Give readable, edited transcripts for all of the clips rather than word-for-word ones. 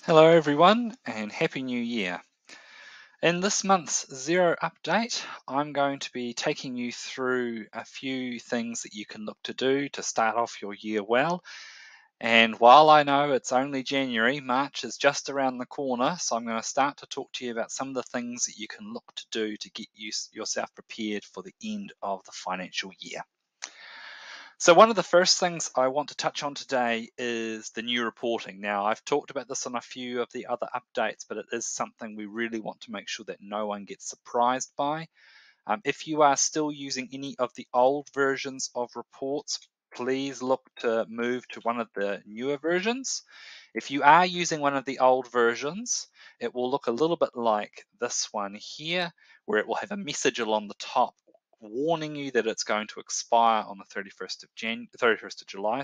Hello everyone and Happy New Year. In this month's Xero update, I'm going to be taking you through a few things that you can look to do to start off your year well. And while I know it's only January, March is just around the corner, so I'm going to start to talk to you about some of the things that you can look to do to get yourself prepared for the end of the financial year. So one of the first things I want to touch on today is the new reporting. Now, I've talked about this on a few of the other updates, but it is something we really want to make sure that no one gets surprised by. If you are still using any of the old versions of reports, please look to move to one of the newer versions. If you are using one of the old versions, it will look a little bit like this one here, where it will have a message along the top warning you that it's going to expire on the 31st of July.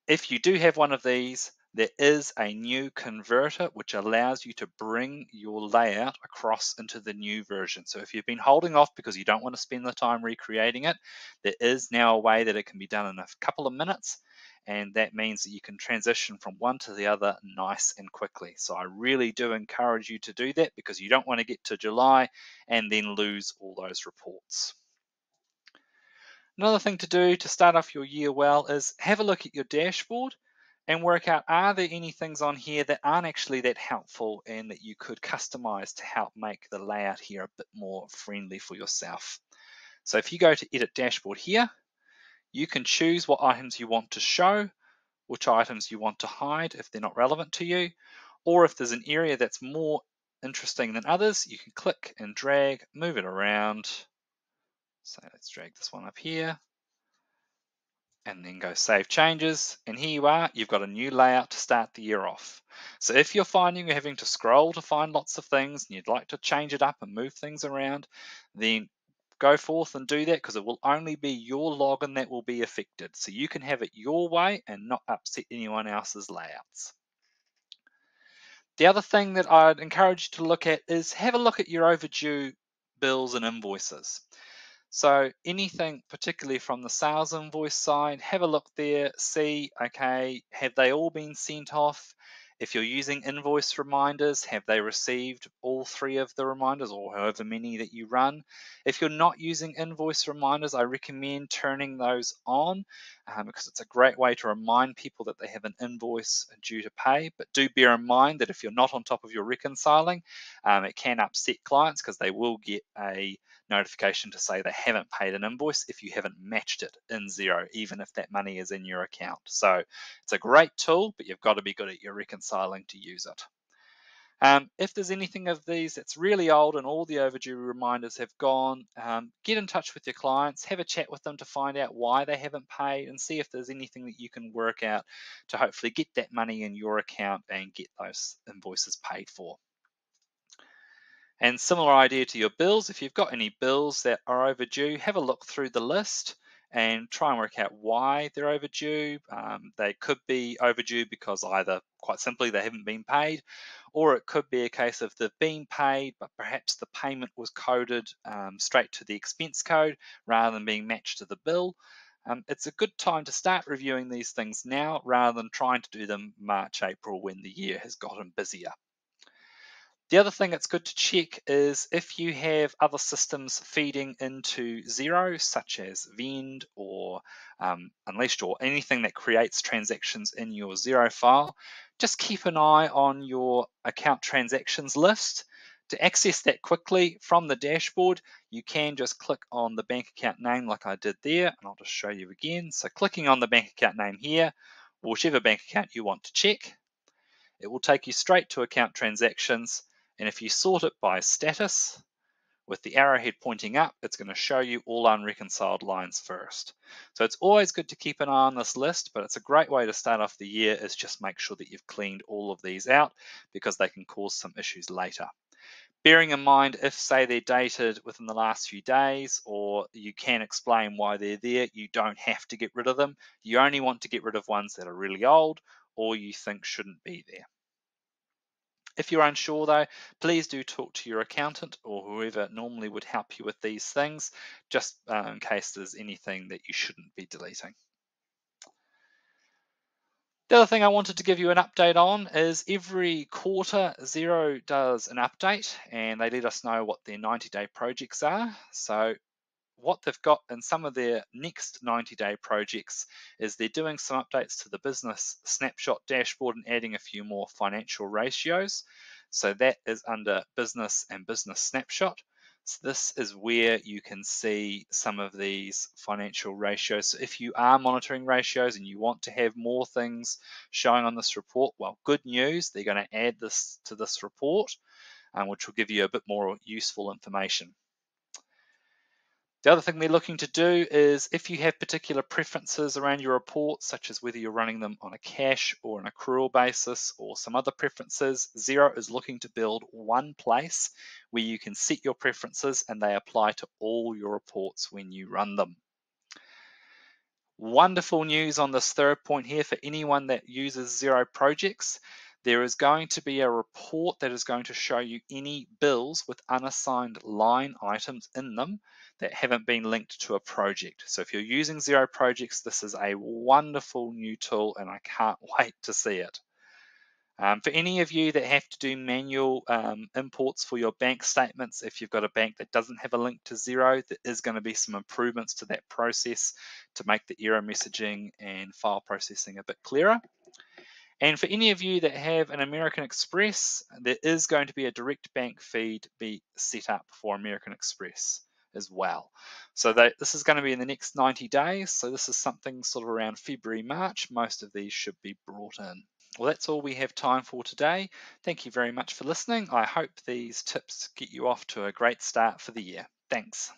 If you do have one of these, there is a new converter which allows you to bring your layout across into the new version. So if you've been holding off because you don't want to spend the time recreating it, there is now a way that it can be done in a couple of minutes, and that means that you can transition from one to the other nice and quickly. So I really do encourage you to do that because you don't want to get to July and then lose all those reports. Another thing to do to start off your year well is have a look at your dashboard and work out, are there any things on here that aren't actually that helpful and that you could customize to help make the layout here a bit more friendly for yourself. So if you go to Edit Dashboard here, you can choose what items you want to show, which items you want to hide if they're not relevant to you, or if there's an area that's more interesting than others, you can click and drag, move it around. So let's drag this one up here and then go Save Changes. And here you are, you've got a new layout to start the year off. So if you're finding you're having to scroll to find lots of things and you'd like to change it up and move things around, then go forth and do that, because it will only be your login that will be affected. So you can have it your way and not upset anyone else's layouts. The other thing that I'd encourage you to look at is have a look at your overdue bills and invoices. So anything particularly from the sales invoice side, have a look there, see, okay, have they all been sent off? If you're using invoice reminders, have they received all 3 of the reminders or however many that you run? If you're not using invoice reminders, I recommend turning those on because it's a great way to remind people that they have an invoice due to pay. But do bear in mind that if you're not on top of your reconciling, it can upset clients because they will get a notification to say they haven't paid an invoice if you haven't matched it in Xero, even if that money is in your account. So it's a great tool, but you've got to be good at your reconciling to use it. If there's anything of these that's really old and all the overdue reminders have gone, get in touch with your clients, have a chat with them to find out why they haven't paid and see if there's anything that you can work out to hopefully get that money in your account and get those invoices paid for. And similar idea to your bills, if you've got any bills that are overdue, have a look through the list and try and work out why they're overdue. They could be overdue because either quite simply they haven't been paid, or it could be a case of they've been paid, but perhaps the payment was coded straight to the expense code rather than being matched to the bill. It's a good time to start reviewing these things now rather than trying to do them March, April when the year has gotten busier. The other thing that's good to check is if you have other systems feeding into Xero, such as Vend or Unleashed or anything that creates transactions in your Xero file, just keep an eye on your account transactions list. To access that quickly from the dashboard, you can just click on the bank account name like I did there, and I'll just show you again. So clicking on the bank account name here, whichever bank account you want to check, it will take you straight to account transactions. And if you sort it by status, with the arrowhead pointing up, it's going to show you all unreconciled lines first. So it's always good to keep an eye on this list, but it's a great way to start off the year is just make sure that you've cleaned all of these out because they can cause some issues later. Bearing in mind, if say they're dated within the last few days, or you can explain why they're there, you don't have to get rid of them. You only want to get rid of ones that are really old or you think shouldn't be there. If you're unsure though, please do talk to your accountant or whoever normally would help you with these things, just in case there's anything that you shouldn't be deleting. The other thing I wanted to give you an update on is every quarter Xero does an update and they let us know what their 90-day projects are. So what they've got in some of their next 90-day projects is they're doing some updates to the business snapshot dashboard and adding a few more financial ratios. So that is under business and business snapshot. So this is where you can see some of these financial ratios. So if you are monitoring ratios and you want to have more things showing on this report, well, good news, they're going to add this to this report, which will give you a bit more useful information. The other thing they're looking to do is if you have particular preferences around your reports, such as whether you're running them on a cash or an accrual basis or some other preferences, Xero is looking to build one place where you can set your preferences and they apply to all your reports when you run them. Wonderful news on this third point here for anyone that uses Xero projects. There is going to be a report that is going to show you any bills with unassigned line items in them that haven't been linked to a project. So if you're using Xero projects, this is a wonderful new tool and I can't wait to see it. For any of you that have to do manual imports for your bank statements, if you've got a bank that doesn't have a link to Xero, there is going to be some improvements to that process to make the error messaging and file processing a bit clearer. And for any of you that have an American Express, there is going to be a direct bank feed be set up for American Express as well. So this is going to be in the next 90 days. So this is something sort of around February, March. Most of these should be brought in. Well, that's all we have time for today. Thank you very much for listening. I hope these tips get you off to a great start for the year. Thanks.